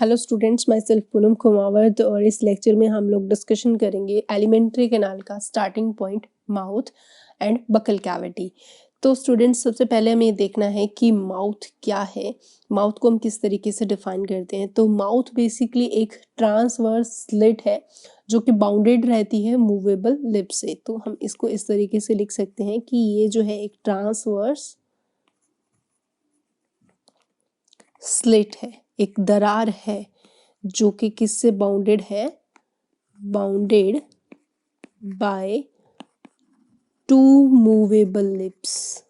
Hello students, my self Poonam Kumawat और इस lecture में हम लोग डिस्कशन करेंगे एलिमेंट्री कैनाल का starting point mouth and buccal cavity. तो स्टूडेंट्स, सबसे पहले हमें देखना है कि माउथ क्या है, माउथ को हम किस तरीके से डिफाइन करते हैं। तो माउथ बेसिकली एक ट्रांसवर्स स्लिट है जो कि बाउंडेड रहती है मूवेबल लिप से। तो हम इसको इस तरीके से लिख सकते हैं कि ये जो है एक ट्रांसवर्स स्लिट है, एक दरार है जो कि किससे बाउंडेड है, bounded by two movable lips.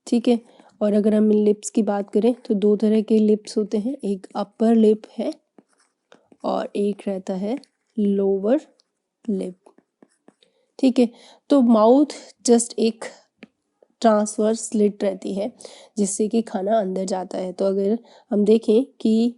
ठीक है, और अगर हम इन लिप्स की बात करें तो दो तरह के लिप्स होते हैं, एक अपर लिप है और एक रहता है लोअर लिप। ठीक है, तो माउथ जस्ट एक ट्रांसवर्स स्लिट रहती है जिससे कि खाना अंदर जाता है। तो अगर हम देखें कि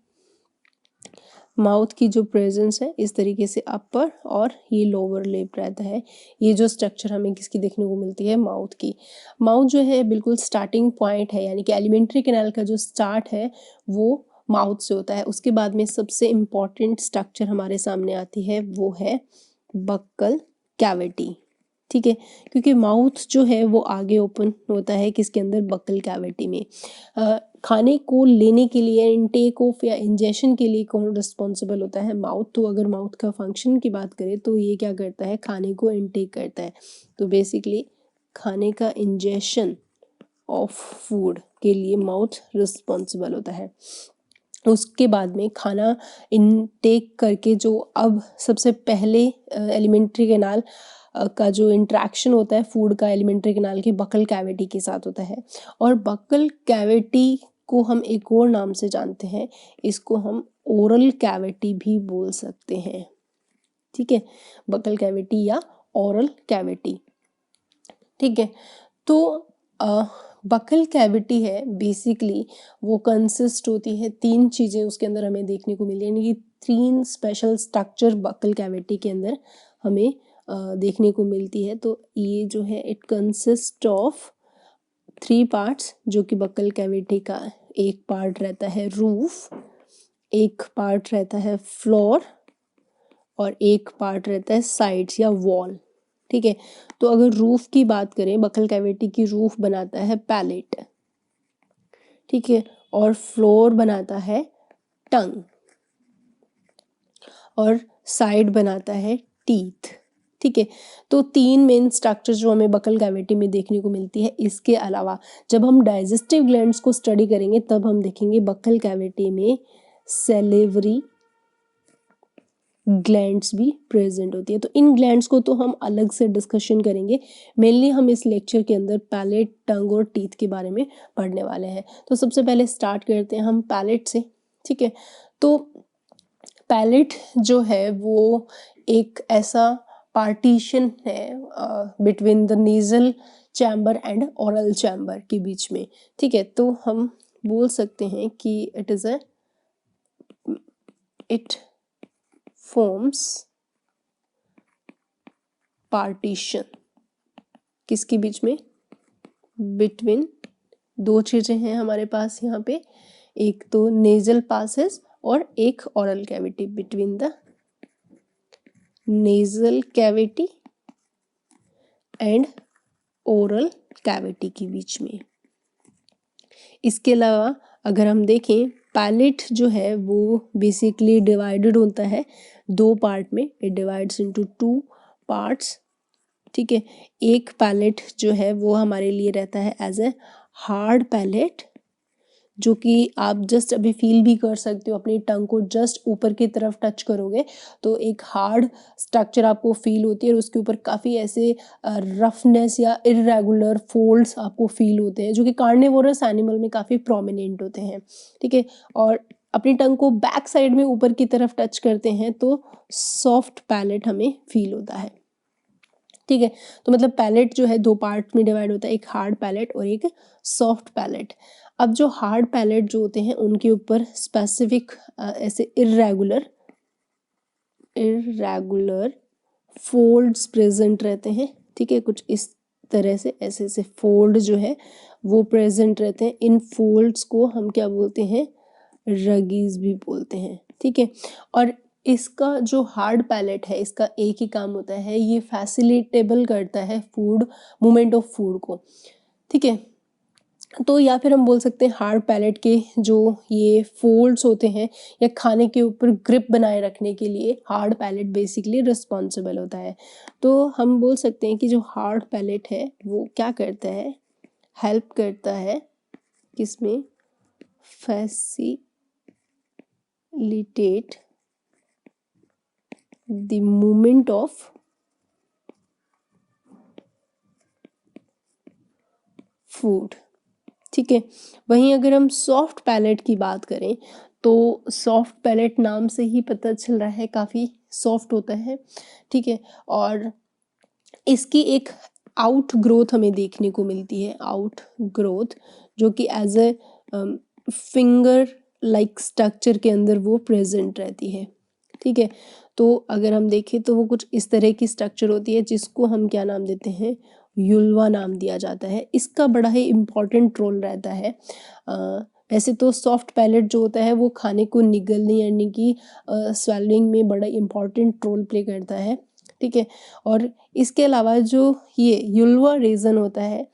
माउथ की जो प्रेजेंस है इस तरीके से अपर और ये लोअर लिप रहता है, ये जो स्ट्रक्चर हमें किसकी देखने को मिलती है, माउथ की। माउथ जो है बिल्कुल स्टार्टिंग पॉइंट है, यानी कि एलिमेंट्री कैनाल का जो स्टार्ट है वो माउथ से होता है। उसके बाद में सबसे इम्पॉर्टेंट स्ट्रक्चर हमारे सामने आती है वो है बक्कल कैविटी। ठीक है, क्योंकि माउथ जो है वो आगे ओपन होता है किसके अंदर, बक्कल कैविटी में। खाने को लेने के लिए, इनटेक ऑफ या इंजेशन के लिए कौन रिस्पॉन्सिबल होता है, माउथ। तो अगर माउथ का फंक्शन की बात करें तो ये क्या करता है, खाने को इनटेक करता है। तो बेसिकली खाने का इंजेशन ऑफ फूड के लिए माउथ रिस्पॉन्सिबल होता है। उसके बाद में खाना इनटेक करके जो अब सबसे पहले एलिमेंट्री कैनाल का जो इंट्रैक्शन होता है फूड का एलिमेंट्री कैनाल की बक्कल कैविटी के साथ होता है। और बक्कल कैविटी को हम एक और नाम से जानते हैं, इसको हम ओरल कैविटी भी बोल सकते हैं। ठीक है, बक्कल कैविटी या ओरल कैविटी। ठीक है, तो बक्कल कैविटी है बेसिकली वो कंसिस्ट होती है, तीन चीज़ें उसके अंदर हमें देखने को मिली, यानी कि तीन स्पेशल स्ट्रक्चर बक्कल कैविटी के अंदर हमें देखने को मिलती है। तो ये जो है इट कंसिस्ट ऑफ 3 पार्ट्स, जो कि बक्कल कैविटी का एक पार्ट रहता है रूफ, एक पार्ट रहता है फ्लोर और एक पार्ट रहता है साइड्स या वॉल। ठीक है, तो अगर रूफ की बात करें, बक्कल कैविटी की रूफ बनाता है पैलेट। ठीक है, और फ्लोर बनाता है टंग और साइड बनाता है टीथ। ठीक है, तो तीन मेन स्ट्रक्चर जो हमें बक्कल कैविटी में देखने को मिलती है। इसके अलावा जब हम डाइजेस्टिव ग्लैंड्स को स्टडी करेंगे तब हम देखेंगे बक्कल कैविटी में सैलिवरी ग्लैंड्स भी प्रेजेंट होती है। तो इन ग्लैंड्स को तो हम अलग से डिस्कशन करेंगे, मेनली हम इस लेक्चर के अंदर पैलेट, टंग और टीथ के बारे में पढ़ने वाले हैं। तो सबसे पहले स्टार्ट करते हैं हम पैलेट से। ठीक है, तो पैलेट जो है वो एक ऐसा पार्टीशन है between the nasal chamber and oral chamber के बीच में। ठीक है, तो हम बोल सकते हैं कि इट फॉर्म्स पार्टीशन किसके बीच में, बिटवीन दो चीजें हैं हमारे पास यहाँ पे, एक तो नेजल पासेस और एक oral cavity, between the nasal cavity and oral cavity के बीच में। इसके अलावा अगर हम देखें, पैलेट जो है वो बेसिकली डिवाइडेड होता है दो पार्ट में, इट डिवाइड्स इनटू 2 पार्ट्स। ठीक है, एक पैलेट जो है वो हमारे लिए रहता है एज ए हार्ड पैलेट, जो कि आप जस्ट अभी फील भी कर सकते हो, अपनी टंग को जस्ट ऊपर की तरफ टच करोगे तो एक हार्ड स्ट्रक्चर आपको फील होती है और उसके ऊपर काफ़ी ऐसे रफनेस या इरेगुलर फोल्ड्स आपको फील होते हैं, जो कि कार्निवोरस एनिमल में काफ़ी प्रोमिनेंट होते हैं। ठीक है, और अपनी टंग को बैक साइड में ऊपर की तरफ टच करते हैं तो सॉफ्ट पैलेट हमें फील होता है। ठीक है, तो मतलब पैलेट जो है दो पार्ट में डिवाइड होता है, एक हार्ड पैलेट और एक सॉफ्ट पैलेट। अब जो हार्ड पैलेट जो होते हैं उनके ऊपर स्पेसिफिक ऐसे इरेगुलर फोल्ड्स प्रेजेंट रहते हैं। ठीक है, कुछ इस तरह से ऐसे ऐसे फोल्ड जो है वो प्रेजेंट रहते हैं। इन फोल्ड्स को हम क्या बोलते हैं, रगीज भी बोलते हैं, ठीक है। और इसका जो हार्ड पैलेट है, इसका एक ही काम होता है, ये फैसिलिटेबल करता है फूड मूवमेंट ऑफ फूड को, ठीक है। तो या फिर हम बोल सकते हैं हार्ड पैलेट के जो ये फोल्ड्स होते हैं या खाने के ऊपर ग्रिप बनाए रखने के लिए हार्ड पैलेट बेसिकली रिस्पॉन्सिबल होता है। तो हम बोल सकते हैं कि जो हार्ड पैलेट है वो क्या करता है, हेल्प करता है किसमें, facilitate the movement of food, ठीक है। वहीं अगर हम सॉफ्ट पैलेट की बात करें तो सॉफ्ट पैलेट नाम से ही पता चल रहा है काफ़ी सॉफ्ट होता है, ठीक है। और इसकी एक आउट ग्रोथ हमें देखने को मिलती है, आउट ग्रोथ, जो कि as a finger like structure के अंदर वो प्रेजेंट रहती है, ठीक है। तो अगर हम देखें तो वो कुछ इस तरह की स्ट्रक्चर होती है जिसको हम क्या नाम देते हैं, युल्वा नाम दिया जाता है। इसका बड़ा ही इम्पॉर्टेंट रोल रहता है। वैसे तो सॉफ्ट पैलेट जो होता है वो खाने को निगलने यानी कि स्वेलिंग में बड़ा इम्पॉर्टेंट रोल प्ले करता है, ठीक है। और इसके अलावा जो ये युल्वा रीजन होता है,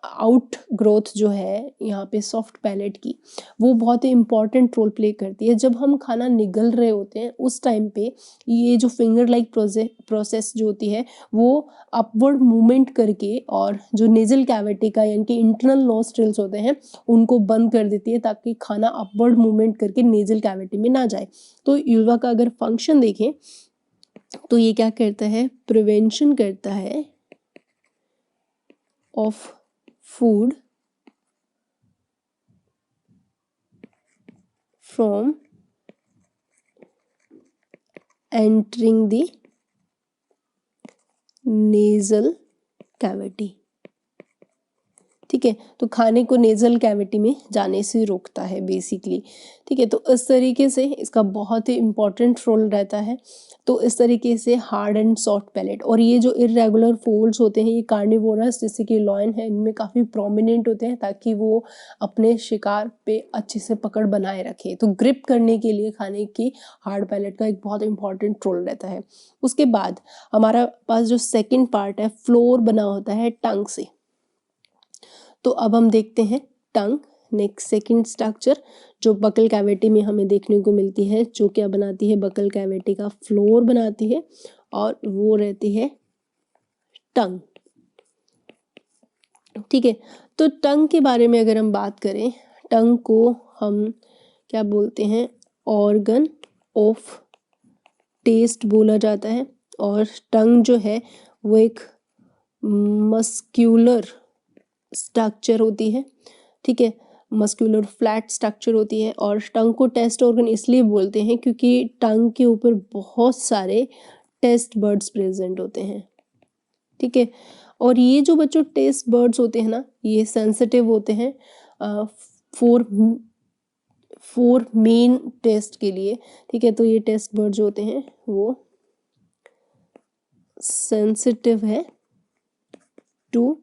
आउट ग्रोथ जो है यहाँ पे सॉफ्ट पैलेट की, वो बहुत ही इम्पॉर्टेंट रोल प्ले करती है। जब हम खाना निगल रहे होते हैं उस टाइम पे ये जो फिंगर लाइक प्रोसेस जो होती है वो अपवर्ड मूवमेंट करके और जो नेजल कैविटी का यानी कि इंटरनल नॉस्ट्रिल्स होते हैं उनको बंद कर देती है ताकि खाना अपवर्ड मूवमेंट करके नेजल कैविटी में ना जाए। तो युल्वा का अगर फंक्शन देखें तो ये क्या करता है, प्रिवेंशन करता है of food from entering the nasal cavity, ठीक है। तो खाने को नेजल कैविटी में जाने से रोकता है बेसिकली, ठीक है। तो इस तरीके से इसका बहुत ही इम्पॉर्टेंट रोल रहता है। तो इस तरीके से हार्ड एंड सॉफ्ट पैलेट, और ये जो इरेगुलर फोल्ड्स होते हैं ये कार्निवोरस जैसे कि लॉयन है इनमें काफ़ी प्रोमिनेंट होते हैं ताकि वो अपने शिकार पे अच्छे से पकड़ बनाए रखे। तो ग्रिप करने के लिए खाने की हार्ड पैलेट का एक बहुत इंपॉर्टेंट रोल रहता है। उसके बाद हमारा पास जो सेकेंड पार्ट है फ्लोर बना होता है टंग से। तो अब हम देखते हैं टंग, नेक्स्ट सेकंड स्ट्रक्चर जो बकल कैविटी में हमें देखने को मिलती है, जो क्या बनाती है, बकल कैविटी का फ्लोर बनाती है और वो रहती है टंग, ठीक है। तो टंग के बारे में अगर हम बात करें, टंग को हम क्या बोलते हैं, ऑर्गन ऑफ टेस्ट बोला जाता है। और टंग जो है वो एक मस्क्यूलर स्ट्रक्चर होती है, ठीक है, मस्कुलर फ्लैट स्ट्रक्चर होती है। और टंग को टेस्ट ऑर्गन इसलिए बोलते हैं क्योंकि टंग के ऊपर बहुत सारे टेस्ट बर्ड्स प्रेजेंट होते हैं, ठीक है। और ये जो बच्चों टेस्ट बर्ड्स होते हैं ना, ये सेंसिटिव होते हैं फोर मेन टेस्ट के लिए, ठीक है। तो ये टेस्ट बर्ड जो होते हैं वो सेंसिटिव है टू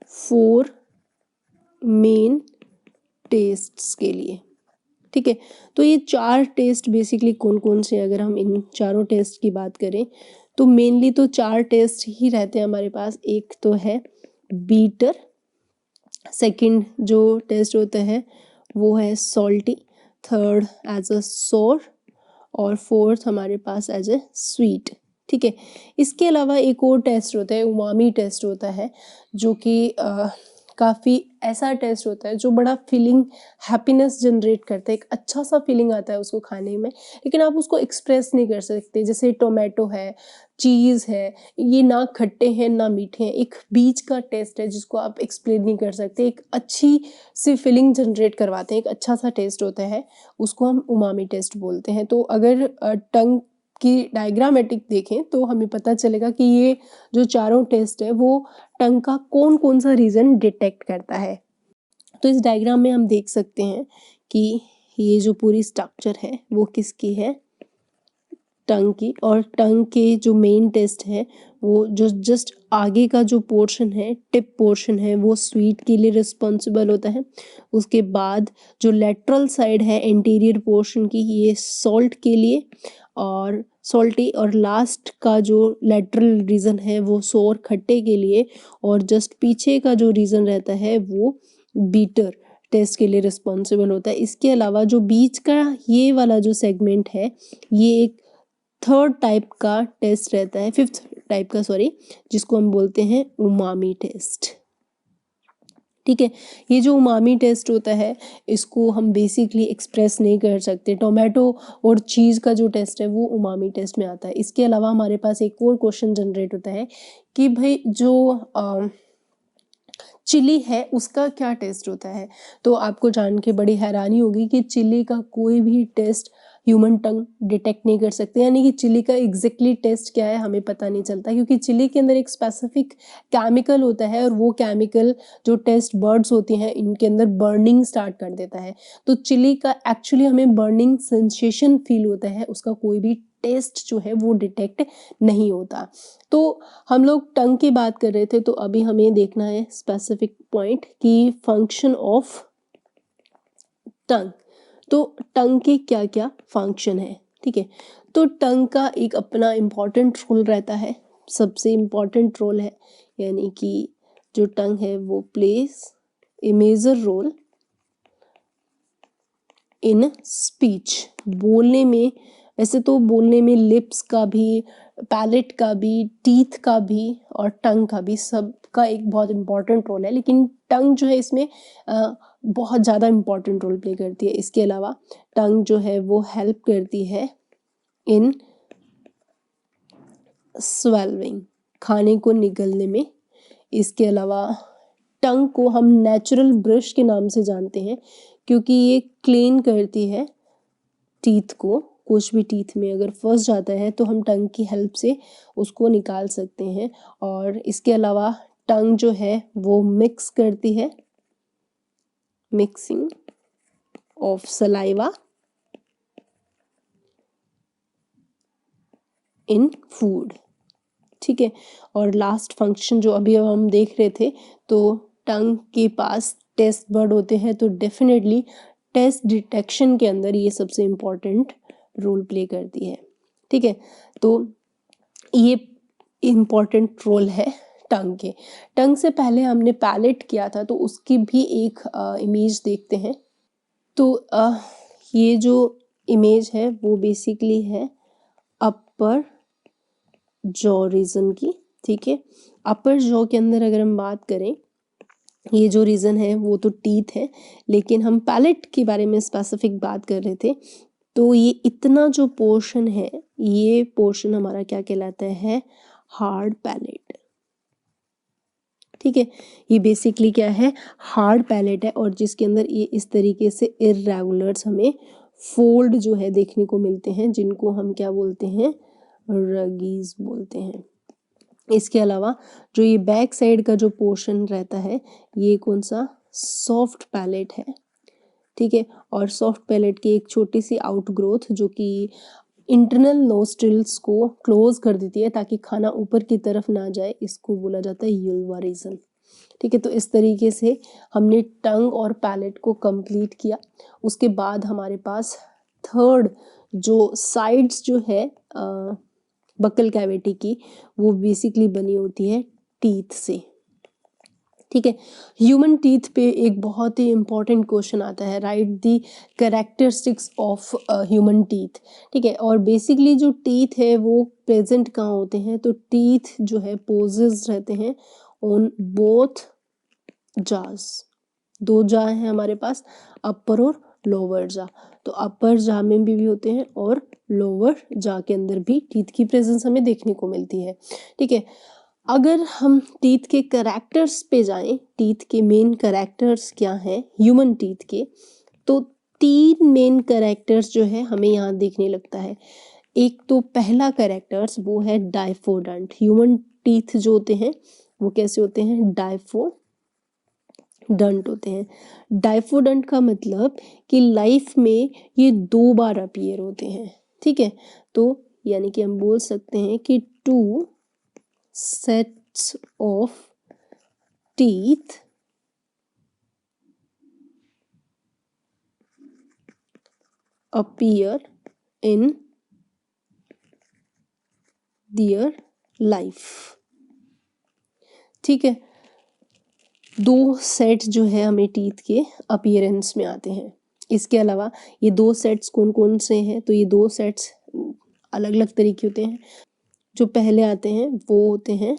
4 मेन टेस्ट्स के लिए, ठीक है। तो ये 4 टेस्ट बेसिकली कौन कौन से, अगर हम इन चारों टेस्ट की बात करें तो मेनली तो 4 टेस्ट ही रहते हैं हमारे पास। एक तो है बीटर, सेकंड जो टेस्ट होता है वो है सॉल्टी, थर्ड एज अ सोर और फोर्थ हमारे पास एज ए स्वीट, ठीक है। इसके अलावा एक और टेस्ट होता है उमामी टेस्ट होता है, जो कि काफ़ी ऐसा टेस्ट होता है जो बड़ा फीलिंग हैप्पीनेस जनरेट करता है, एक अच्छा सा फीलिंग आता है उसको खाने में, लेकिन आप उसको एक्सप्रेस नहीं कर सकते। जैसे टोमेटो है, चीज़ है, ये ना खट्टे हैं ना मीठे हैं, एक बीच का टेस्ट है जिसको आप एक्सप्लेन नहीं कर सकते, एक अच्छी सी फीलिंग जनरेट करवाते हैं, एक अच्छा सा टेस्ट होता है, उसको हम उमामी टेस्ट बोलते हैं। तो अगर टंग की डायग्रामेटिक देखें तो हमें पता चलेगा कि ये जो चारों टेस्ट है वो टंग का कौन कौन सा रीजन डिटेक्ट करता है। तो इस डायग्राम में हम देख सकते हैं कि ये जो पूरी स्ट्रक्चर है वो किसकी है, टंग की, और टंग के जो मेन टेस्ट है वो जो जस्ट आगे का जो पोर्शन है, टिप पोर्शन है, वो स्वीट के लिए रिस्पॉन्सिबल होता है। उसके बाद जो लेटरल साइड है एंटीरियर पोर्शन की, ये सॉल्ट के लिए और सॉल्टी, और लास्ट का जो लेटरल रीजन है वो सोर खट्टे के लिए, और जस्ट पीछे का जो रीजन रहता है वो बीटर टेस्ट के लिए रिस्पॉन्सिबल होता है। इसके अलावा जो बीच का ये वाला जो सेगमेंट है, ये एक थर्ड टाइप का टेस्ट रहता है, फिफ्थ टाइप का सॉरी, जिसको हम बोलते हैं उमामी टेस्ट। ठीक है, ये जो उमामी टेस्ट होता है इसको हम बेसिकली एक्सप्रेस नहीं कर सकते। टोमेटो और चीज़ का जो टेस्ट है वो उमामी टेस्ट में आता है। इसके अलावा हमारे पास एक और क्वेश्चन जनरेट होता है कि भाई जो चिली है उसका क्या टेस्ट होता है। तो आपको जान के बड़ी हैरानी होगी कि चिली का कोई भी टेस्ट ह्यूमन टंग डिटेक्ट नहीं कर सकते, यानी कि चिली का एग्जैक्टली टेस्ट क्या है हमें पता नहीं चलता, क्योंकि चिली के अंदर एक स्पेसिफिक केमिकल होता है और वो केमिकल जो टेस्ट बर्ड्स होती हैं इनके अंदर बर्निंग स्टार्ट कर देता है। तो चिली का एक्चुअली हमें बर्निंग सेंसेशन फील होता है, उसका कोई भी टेस्ट जो है वो डिटेक्ट नहीं होता। तो हम लोग टंग की बात कर रहे थे, तो अभी हमें देखना है स्पेसिफिक पॉइंट कि फंक्शन ऑफ टंग। तो टंग के क्या क्या फंक्शन है, ठीक है। तो टंग का एक अपना इम्पॉर्टेंट रोल रहता है, सबसे इम्पॉर्टेंट रोल है, यानी कि जो टंग है वो plays a major role in speech. बोलने में, वैसे तो बोलने में लिप्स का भी, पैलेट का भी, टीथ का भी और टंग का भी, सबका एक बहुत इम्पॉर्टेंट रोल है, लेकिन टंग जो है इसमें बहुत ज़्यादा इम्पॉर्टेंट रोल प्ले करती है। इसके अलावा टंग जो है वो हेल्प करती है इन स्वेलविंग, खाने को निगलने में। इसके अलावा टंग को हम नेचुरल ब्रश के नाम से जानते हैं, क्योंकि ये क्लीन करती है टीथ को। कुछ भी टीथ में अगर फंस जाता है तो हम टंग की हेल्प से उसको निकाल सकते हैं। और इसके अलावा टंग जो है वो मिक्स करती है, mixing of saliva in food, ठीक है। और लास्ट फंक्शन जो अभी हम देख रहे थे, तो टंग के पास टेस्ट बर्ड होते हैं, तो डेफिनेटली टेस्ट डिटेक्शन के अंदर ये सबसे इम्पोर्टेंट रोल प्ले करती है, ठीक है। तो ये इम्पोर्टेंट रोल है टंग के। टंग से पहले हमने पैलेट किया था, तो उसकी भी एक इमेज देखते हैं। तो ये जो इमेज है वो बेसिकली है अपर जॉ रीजन की, ठीक है। अपर जॉ के अंदर अगर हम बात करें, ये जो रीजन है वो तो टीथ है, लेकिन हम पैलेट के बारे में स्पेसिफिक बात कर रहे थे। तो ये इतना जो पोर्शन है, ये पोर्शन हमारा क्या कहलाता है, हार्ड पैलेट, ठीक है। ये बेसिकली क्या है, हार्ड पैलेट है, और जिसके अंदर ये इस तरीके से इर्रेगुलर्स हमें फोल्ड जो है देखने को मिलते हैं, जिनको हम क्या बोलते हैं, रगीज बोलते हैं। इसके अलावा जो ये बैक साइड का जो पोर्शन रहता है, ये कौन सा, सॉफ्ट पैलेट है, ठीक है। और सॉफ्ट पैलेट की एक छोटी सी आउटग्रोथ जो कि इंटरनल नोस्ट्रिल्स को क्लोज कर देती है ताकि खाना ऊपर की तरफ ना जाए, इसको बोला जाता है युल्वा रीजन, ठीक है। तो इस तरीके से हमने टंग और पैलेट को कंप्लीट किया। उसके बाद हमारे पास थर्ड जो साइड्स जो है बकल कैविटी की, वो बेसिकली बनी होती है टीथ से, ठीक है। ह्यूमन टीथ पे एक बहुत ही इंपॉर्टेंट क्वेश्चन आता है, right the characteristics of human teeth, ठीक है। और बेसिकली जो टीथ है वो प्रेजेंट कहाँ होते हैं, तो टीथ जो है पोजेस रहते हैं ऑन बोथ जास। दो जा हैं हमारे पास, अपर और लोअर जा। तो अपर जा में भी होते हैं और लोअर जा के अंदर भी टीथ की प्रेजेंस हमें देखने को मिलती है, ठीक है। अगर हम टीथ के कैरेक्टर्स पे जाएं, टीथ के मेन कैरेक्टर्स क्या हैं ह्यूमन टीथ के, तो 3 मेन कैरेक्टर्स जो है हमें यहाँ देखने लगता है। एक तो पहला कैरेक्टर्स वो है डाइफोडंट। ह्यूमन टीथ जो होते हैं वो कैसे होते हैं, डाइफोडंट होते हैं। डाइफोडंट का मतलब कि लाइफ में ये 2 बार अपीयर होते हैं, ठीक है। तो यानी कि हम बोल सकते हैं कि 2 sets of teeth appear in their life। ठीक है, 2 सेट जो है हमें टीथ के अपीयरेंस में आते हैं। इसके अलावा ये 2 सेट्स कौन कौन से हैं, तो ये 2 सेट्स अलग अलग तरीके होते हैं। जो पहले आते हैं वो होते हैं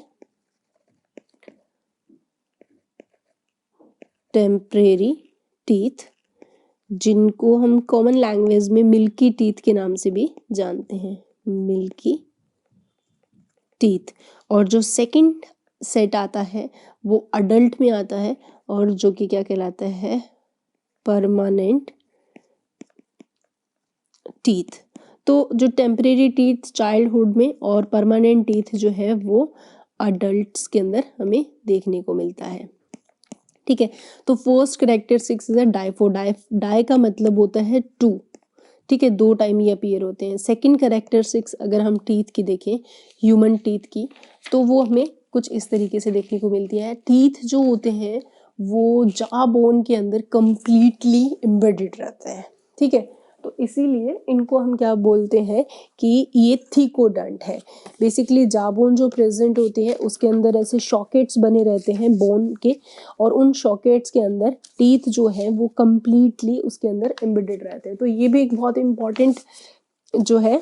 टेम्परेरी टीथ, जिनको हम कॉमन लैंग्वेज में मिल्की टीथ के नाम से भी जानते हैं, मिल्की टीथ। और जो सेकंड सेट आता है वो अडल्ट में आता है और जो कि क्या कहलाता है, परमानेंट टीथ। तो जो टेम्परेरी टीथ चाइल्डहुड में और परमानेंट टीथ जो है वो अडल्ट्स के अंदर हमें देखने को मिलता है। ठीक है, तो फर्स्ट कैरेक्टरिस्टिक्स इज डाइफो। डाई का मतलब होता है 2। ठीक है, 2 टाइम ये अपीयर होते हैं। सेकंड कैरेक्टरिस्टिक्स अगर हम टीथ की देखें, ह्यूमन टीथ की, तो वो हमें कुछ इस तरीके से देखने को मिलती है। टीथ जो होते हैं वो जॉ बोन के अंदर कंप्लीटली एम्बेडेड रहते हैं। ठीक है, तो इसीलिए इनको हम क्या बोलते हैं कि ये थीकोडंट है। बेसिकली जॉ बोन जो प्रेजेंट होती है उसके अंदर ऐसे शॉकेट्स बने रहते हैं बोन के, और उन शॉकेट्स के अंदर टीथ जो है वो कंप्लीटली उसके अंदर एम्बेडेड रहते हैं। तो ये भी एक बहुत इम्पॉर्टेंट जो है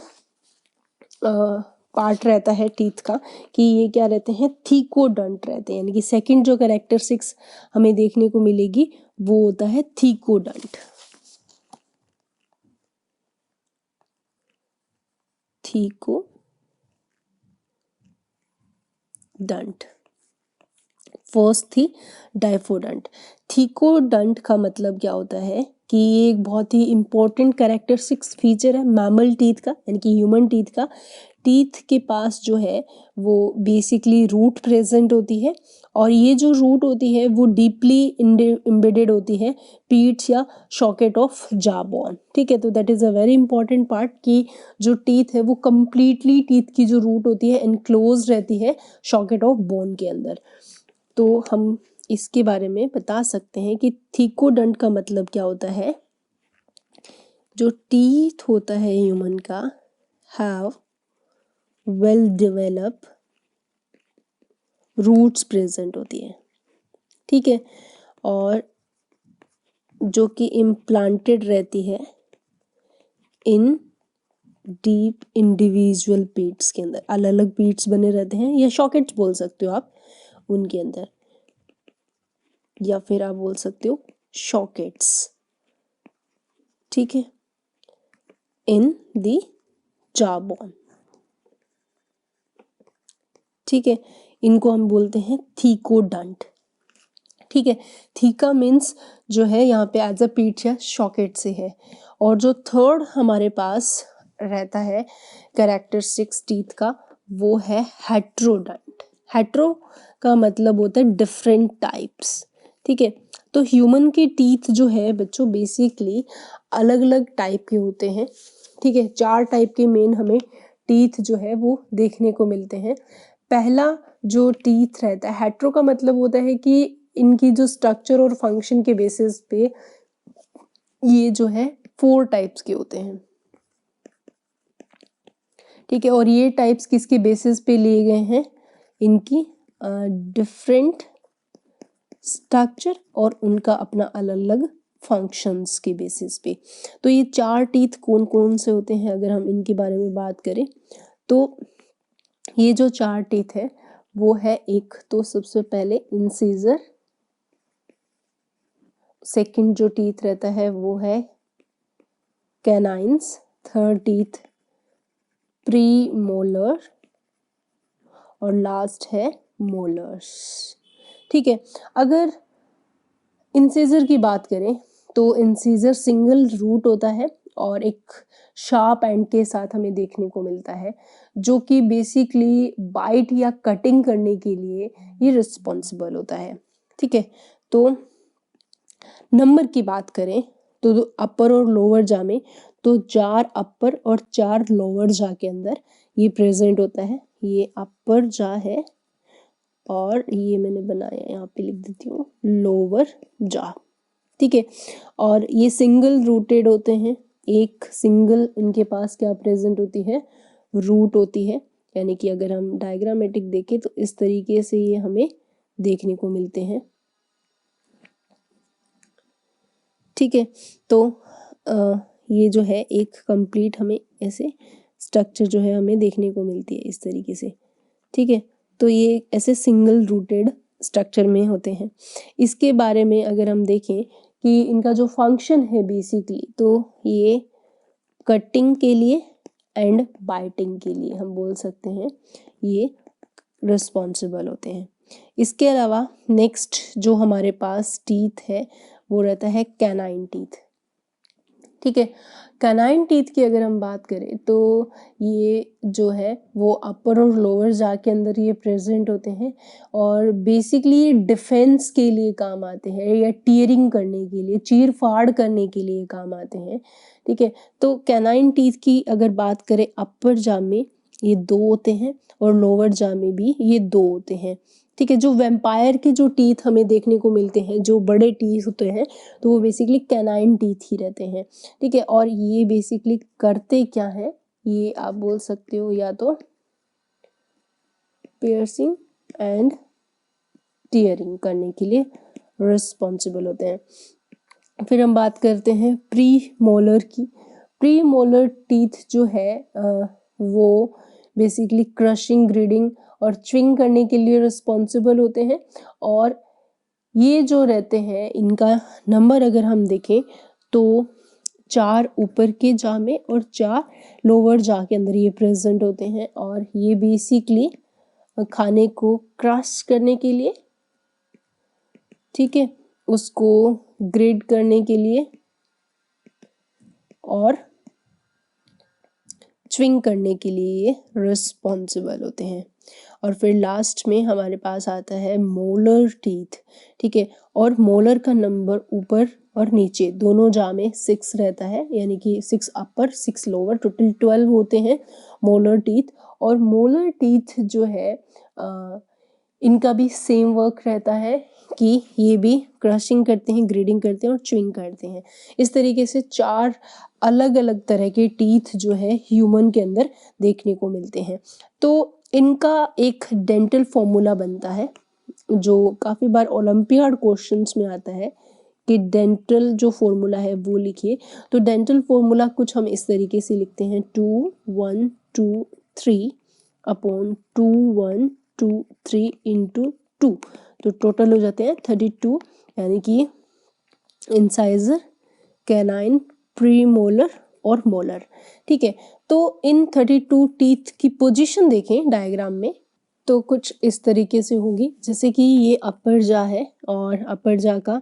पार्ट रहता है टीथ का, कि ये क्या रहते हैं, थीकोडंट रहते हैं। यानी कि सेकंड जो कैरेक्टरिस्टिक्स हमें देखने को मिलेगी वो होता है थीकोडंट। थीकोडंट। फर्स्ट थी डाइफोडंट। थीकोडंट का मतलब क्या होता है कि ये एक बहुत ही इंपॉर्टेंट कैरेक्टरिस्टिक्स फीचर है मैमल टीथ का, यानी कि ह्यूमन टीथ का। टीथ के पास जो है वो बेसिकली रूट प्रेजेंट होती है, और ये जो रूट होती है वो डीपली एम्बेडेड होती है पीट्स या शॉकेट ऑफ जॉ बोन। ठीक है, तो that is a very important part कि जो टीथ है वो कंप्लीटली टीथ की जो रूट होती है एनक्लोज रहती है शॉकेट ऑफ बोन के अंदर। तो हम इसके बारे में बता सकते हैं कि थीकोडंट का मतलब क्या होता है। जो टीथ होता है ह्यूमन का have well develop roots present होती है। ठीक है, और जो कि इम्प्लांटेड रहती है इन डीप इंडिविजुअल पीट्स के अंदर। अलग अलग पीट्स बने रहते हैं, या शॉकेट्स बोल सकते हो आप उनके अंदर, या फिर आप बोल सकते हो शॉकेट्स। ठीक है, इन दी जॉ बोन। ठीक है, इनको हम बोलते हैं थीकोडंट। ठीक है, थीका मीन्स जो है यहाँ पे एज अ पीट या शॉकेट से है। और जो थर्ड हमारे पास रहता है कैरेक्टरिस्टिक्स टीथ का वो है हेट्रोडंट। हेट्रो का मतलब होता है डिफरेंट टाइप्स। ठीक है, तो ह्यूमन के टीथ जो है बच्चों बेसिकली अलग अलग टाइप के होते हैं। ठीक है, 4 टाइप के मेन हमें टीथ जो है वो देखने को मिलते हैं। पहला जो टीथ रहता है, हेट्रो का मतलब होता है कि इनकी जो स्ट्रक्चर और फंक्शन के बेसिस पे ये जो है 4 टाइप्स के होते हैं। ठीक है, और ये टाइप्स किसके बेसिस पे लिए गए हैं, इनकी डिफरेंट स्ट्रक्चर और उनका अपना अलग अलग फंक्शंस के बेसिस पे। तो ये 4 टीथ कौन कौन से होते हैं अगर हम इनके बारे में बात करें, तो ये जो 4 टीथ है वो है, एक तो सबसे पहले इंसीजर, सेकंड जो टीथ रहता है वो है कैनाइन्स, थर्ड टीथ प्रीमोलर, और लास्ट है मोलर्स। ठीक है, अगर इंसीजर की बात करें तो इंसीजर सिंगल रूट होता है और एक शार्प एंड के साथ हमें देखने को मिलता है, जो कि बेसिकली बाइट या कटिंग करने के लिए ये रिस्पॉन्सिबल होता है। ठीक है, तो नंबर की बात करें तो अपर और लोअर जॉ में तो 4 अपर और 4 लोअर जा के अंदर ये प्रेजेंट होता है। ये अपर जा है और ये मैंने बनाया, यहाँ पे लिख देती हूँ लोअर जा, ठीक है। और ये सिंगल रूटेड होते हैं, एक सिंगल इनके पास क्या प्रेजेंट होती है, रूट होती है। यानी कि अगर हम डायग्रामेटिक देखें तो इस तरीके से ये हमें देखने को मिलते हैं, ठीक है। तो ये जो है एक कंप्लीट हमें ऐसे स्ट्रक्चर जो है हमें देखने को मिलती है इस तरीके से, ठीक है। तो ये ऐसे सिंगल रूटेड स्ट्रक्चर में होते हैं। इसके बारे में अगर हम देखें कि इनका जो फंक्शन है बेसिकली, तो ये कटिंग के लिए एंड बाइटिंग के लिए हम बोल सकते हैं ये रिस्पॉन्सिबल होते हैं। इसके अलावा नेक्स्ट जो हमारे पास टीथ है वो रहता है कैनाइन टीथ, ठीक है। कैनाइन टीथ की अगर हम बात करें तो ये जो है वो अपर और लोअर जा के अंदर ये प्रेजेंट होते हैं और बेसिकली ये डिफेंस के लिए काम आते हैं या टीयरिंग करने के लिए, चीर फाड़ करने के लिए काम आते हैं, ठीक है। तो कैनाइन टीथ की अगर बात करें अपर जा में ये 2 होते हैं और लोअर जा में भी ये 2 होते हैं, ठीक है। जो वैम्पायर के जो टीथ हमें देखने को मिलते हैं, जो बड़े टीथ होते हैं, तो वो बेसिकली कैनाइन टीथ ही रहते हैं, ठीक है। और ये बेसिकली करते क्या है, ये आप बोल सकते हो या तो पियर्सिंग एंड टीयरिंग करने के लिए रिस्पॉन्सिबल होते हैं। फिर हम बात करते हैं प्री मोलर की। प्री मोलर टीथ जो है वो बेसिकली क्रशिंग, ग्रिडिंग और च्विंग करने के लिए रिस्पॉन्सिबल होते हैं। और ये जो रहते हैं इनका नंबर अगर हम देखें तो 4 ऊपर के जा में और 4 लोअर जा के अंदर ये प्रेजेंट होते हैं। और ये बेसिकली खाने को क्रश करने के लिए, ठीक है, उसको ग्रेड करने के लिए और च्विंग करने के लिए ये रिस्पॉन्सिबल होते हैं। और फिर लास्ट में हमारे पास आता है मोलर टीथ, ठीक है। और मोलर का नंबर ऊपर और नीचे दोनों जा में 6 रहता है, यानी कि 6 अपर 6 लोअर, टोटल 12 होते हैं मोलर टीथ। और मोलर टीथ जो है इनका भी सेम वर्क रहता है कि ये भी क्रशिंग करते हैं, ग्रेडिंग करते हैं और च्विंग करते हैं। इस तरीके से 4 अलग अलग तरह के टीथ जो है ह्यूमन के अंदर देखने को मिलते हैं। तो इनका एक डेंटल फॉर्मूला बनता है जो काफ़ी बार ओलंपियाड क्वेश्चंस में आता है कि डेंटल जो फॉर्मूला है वो लिखिए। तो डेंटल फॉर्मूला कुछ हम इस तरीके से लिखते हैं 2 1 2 3 अपॉन 2 1 2 3 इंटू 2, तो टोटल हो जाते हैं 32, यानी कि इंसाइजर, कैनाइन, प्रीमोलर और मोलर, ठीक है। तो इन 32 टीथ की पोजीशन देखें डायग्राम में तो कुछ इस तरीके से होगी, जैसे कि ये अपर जा है और अपर जा का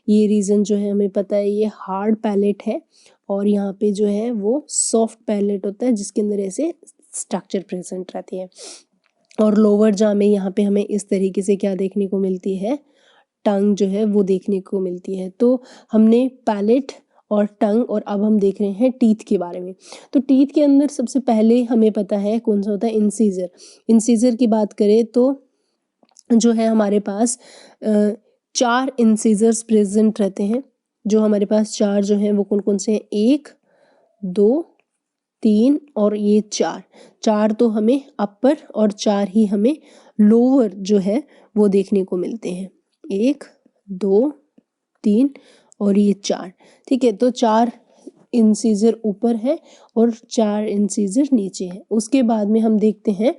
ये रीजन जो है हमें पता है ये हार्ड पैलेट है और यहाँ पे जो है वो सॉफ्ट पैलेट होता है जिसके अंदर ऐसे स्ट्रक्चर प्रेजेंट रहती है। और लोअर जा में यहाँ पे हमें इस तरीके से क्या देखने को मिलती है, टंग जो है वो देखने को मिलती है। तो हमने पैलेट और टंग और अब हम देख रहे हैं टीथ के बारे में। तो टीथ के अंदर सबसे पहले हमें पता है कौन सा होता है, इंसीजर। इंसीजर की बात करें तो जो है हमारे पास 4 इंसीजर्स प्रेजेंट रहते हैं। जो हमारे पास 4 जो हैं वो कौन कौन से हैं, 1 2 3 और ये 4 तो हमें अपर और 4 ही हमें लोअर जो है वो देखने को मिलते हैं, 1 2 3 और ये 4, ठीक है। तो 4 इंसीजर ऊपर है और 4 इंसीजर नीचे है। उसके बाद में हम देखते हैं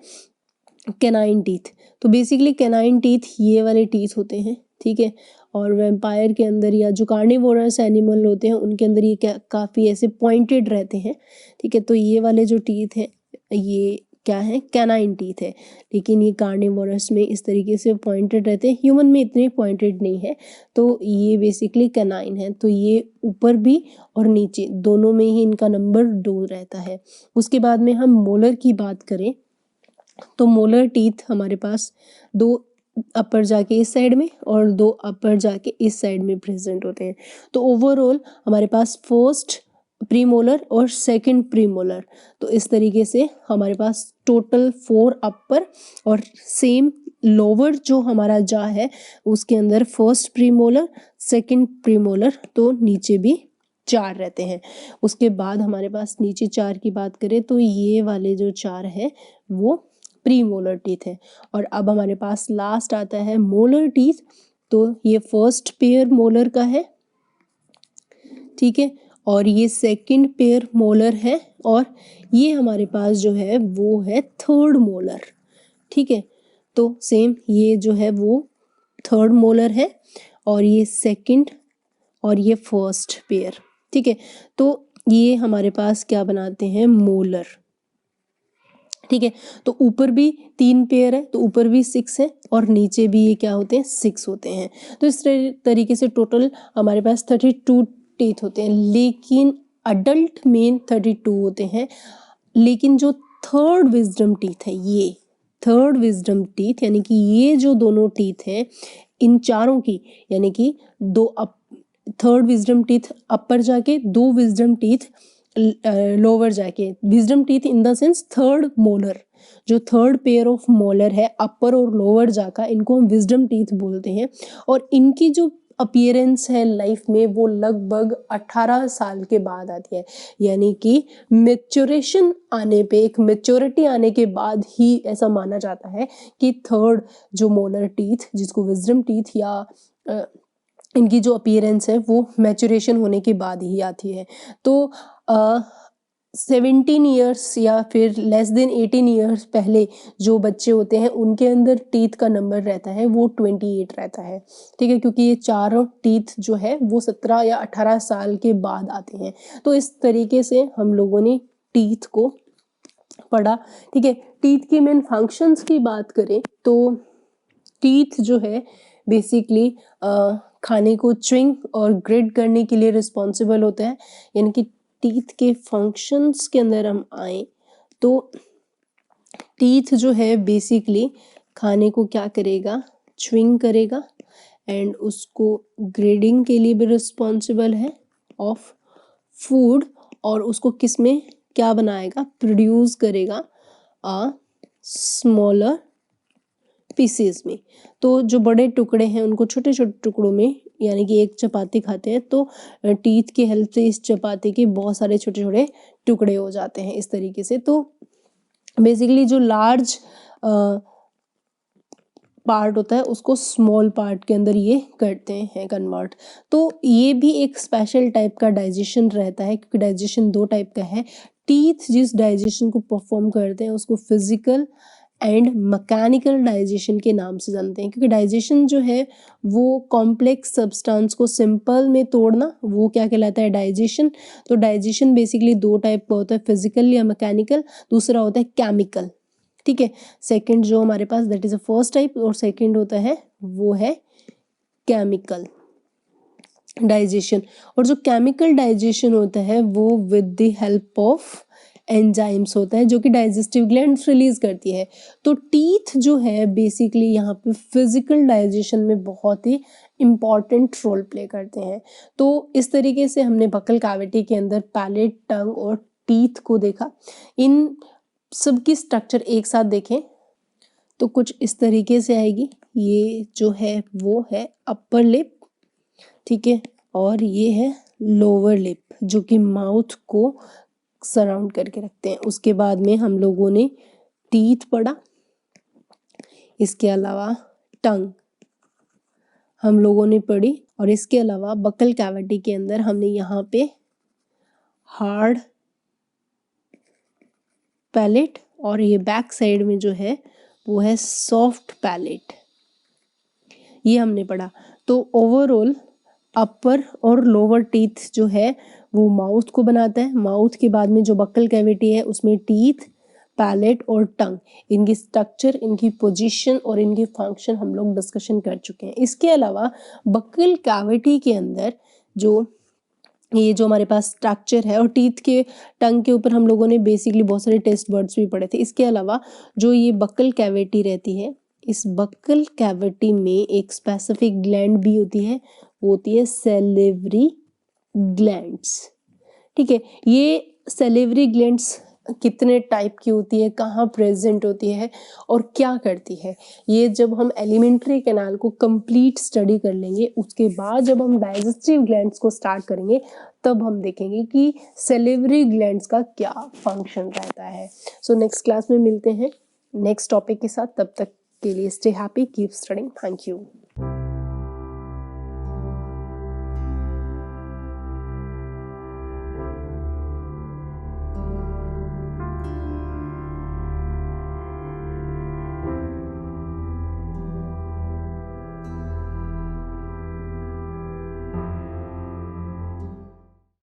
कैनाइन टीथ। तो बेसिकली कैनाइन टीथ ये वाले टीथ होते हैं, ठीक है। और वैम्पायर के अंदर या जो कार्निवोरस एनिमल होते हैं उनके अंदर ये काफ़ी ऐसे पॉइंटेड रहते हैं, ठीक है। तो ये वाले जो टीथ हैं ये क्या है, कैनाइन टीथ है। लेकिन ये कार्निवोरस में इस तरीके से पॉइंटेड रहते हैं, ह्यूमन में इतने पॉइंटेड नहीं है। तो ये बेसिकली कैनाइन है। तो ये ऊपर भी और नीचे दोनों में ही इनका नंबर 2 रहता है। उसके बाद में हम मोलर की बात करें तो मोलर टीथ हमारे पास 2 अपर जाके इस साइड में और 2 अपर जाके इस साइड में प्रेजेंट होते हैं। तो ओवरऑल हमारे पास फर्स्ट प्रीमोलर और सेकंड प्रीमोलर। तो इस तरीके से हमारे पास टोटल 4 अपर और सेम लोअर जो हमारा जा है उसके अंदर फर्स्ट प्रीमोलर, सेकंड प्रीमोलर, तो नीचे भी 4 रहते हैं। उसके बाद हमारे पास नीचे 4 की बात करें तो ये वाले जो 4 है वो प्रीमोलर टीथ है। और अब हमारे पास लास्ट आता है मोलर टीथ। तो ये फर्स्ट पेयर मोलर का है, ठीक है, और ये सेकंड पेयर मोलर है, और ये हमारे पास जो है वो है थर्ड मोलर, ठीक है। तो सेम ये जो है वो थर्ड मोलर है और ये सेकंड और ये फर्स्ट पेयर, ठीक है। तो ये हमारे पास क्या बनाते हैं, मोलर, ठीक है। तो ऊपर भी 3 पेयर है तो ऊपर भी 6 है और नीचे भी ये क्या होते हैं, 6 होते हैं। तो इस तरीके से टोटल हमारे पास 32 टीथ होते हैं, लेकिन अडल्ट में 32 होते हैं। लेकिन जो थर्ड विजडम टीथ है, ये थर्ड विजडम टीथ यानी कि ये जो दोनों टीथ हैं इन चारों की, यानी कि थर्ड विजडम टीथ अपर जाके, 2 विजडम टीथ लोअर जाके, wisdom teeth in the sense third molar, जो थर्ड पेयर ऑफ मोलर है अपर और लोअर जाका, इनको हम विजडम टीथ बोलते हैं। और इनकी जो अपीयरेंस है लाइफ में वो लगभग 18 साल के बाद आती है, यानी कि मेच्योरेशन आने पे, एक मेच्योरिटी आने के बाद ही ऐसा माना जाता है कि थर्ड जो मोलर टीथ, जिसको विजडम टीथ या इनकी जो अपीयरेंस है वो मैच्योरेशन होने के बाद ही आती है। तो 17 ईयर्स या फिर लेस देन 18 ईयर्स पहले जो बच्चे होते हैं उनके अंदर टीथ का नंबर रहता है वो 28 रहता है, ठीक है, क्योंकि ये चारों टीथ जो है वो 17 या 18 साल के बाद आते हैं। तो इस तरीके से हम लोगों ने टीथ को पढ़ा, ठीक है। टीथ की मेन फंक्शंस की बात करें तो टीथ जो है बेसिकली खाने को च्विंग और ग्रिड करने के लिए रिस्पॉन्सिबल होता है। यानी कि टीथ के फंक्शंस के अंदर हम आए तो टीथ जो है बेसिकली खाने को क्या करेगा, च्विंग करेगा, एंड उसको ग्रेडिंग के लिए भी रिस्पॉन्सिबल है ऑफ फूड, और उसको किस में क्या बनाएगा, प्रोड्यूस करेगा स्मॉलर पीसेस में। तो जो बड़े टुकड़े हैं उनको छोटे छोटे टुकड़ों में, यानी कि एक चपाती खाते हैं तो टीथ की हेल्प से इस चपाती के बहुत सारे छोटे छोटे टुकड़े हो जाते हैं इस तरीके से। तो बेसिकली जो लार्ज पार्ट होता है उसको स्मॉल पार्ट के अंदर ये करते हैं कन्वर्ट। तो ये भी एक स्पेशल टाइप का डाइजेशन रहता है, क्योंकि डाइजेशन 2 टाइप का है। टीथ जिस डाइजेशन को परफॉर्म करते हैं उसको फिजिकल एंड मैकेनिकल डाइजेशन के नाम से जानते हैं, क्योंकि डाइजेशन जो है वो कॉम्प्लेक्स सब्सटेंस को सिंपल में तोड़ना, वो क्या कहलाता है, डाइजेशन। तो डाइजेशन बेसिकली 2 टाइप का होता है, फिजिकल या मैकेनिकल, दूसरा होता है केमिकल, ठीक है। सेकंड जो हमारे पास that is a first type, और सेकंड होता है वो है केमिकल डाइजेशन। और जो केमिकल डाइजेशन होता है वो with the help of enzymes होता है, जो कि डाइजेस्टिव ग्लैंड्स रिलीज करती है। तो टीथ जो है बेसिकली यहाँ पे फिजिकल डाइजेशन में बहुत ही इम्पॉर्टेंट रोल प्ले करते हैं। तो इस तरीके से हमने बकल कैविटी के अंदर पैलेट, टंग और टीथ को देखा। इन सबकी स्ट्रक्चर एक साथ देखें तो कुछ इस तरीके से आएगी। ये जो है वो है अपर लिप, ठीक है, और ये है लोअर लिप जो कि माउथ को सराउंड करके रखते हैं। उसके बाद में हम लोगों ने टीथ पढ़ा, इसके अलावा टंग हम लोगों ने पढ़ी, और इसके अलावा बकल कैविटी के अंदर हमने यहाँ पे हार्ड पैलेट और ये बैक साइड में जो है वो है सॉफ्ट पैलेट, ये हमने पढ़ा। तो ओवरऑल अपर और लोअर टीथ जो है वो माउथ को बनाता है। माउथ के बाद में जो बक्कल कैविटी है उसमें टीथ, पैलेट और टंग, इनकी स्ट्रक्चर, इनकी पोजीशन और इनकी फंक्शन हम लोग डिस्कशन कर चुके हैं। इसके अलावा बक्कल कैविटी के अंदर जो ये जो हमारे पास स्ट्रक्चर है, और टीथ के टंग के ऊपर हम लोगों ने बेसिकली बहुत सारे टेस्ट वर्ड्स भी पढ़े थे। इसके अलावा जो ये बक्कल कैविटी रहती है, इस बक्कल कैविटी में एक स्पेसिफिक ग्लैंड भी होती है, वो होती है सैलिवरी ग्लैंड्स, ठीक है। ये सैलिवरी ग्लैंड्स कितने टाइप की होती है, कहाँ प्रेजेंट होती है और क्या करती है, ये जब हम एलिमेंट्री कैनाल को कंप्लीट स्टडी कर लेंगे, उसके बाद जब हम डाइजेस्टिव ग्लैंड्स को स्टार्ट करेंगे तब हम देखेंगे कि सैलिवरी ग्लैंड्स का क्या फंक्शन रहता है। सो नेक्स्ट क्लास में मिलते हैं नेक्स्ट टॉपिक के साथ, तब तक के लिए stay happy, keep studying, thank you.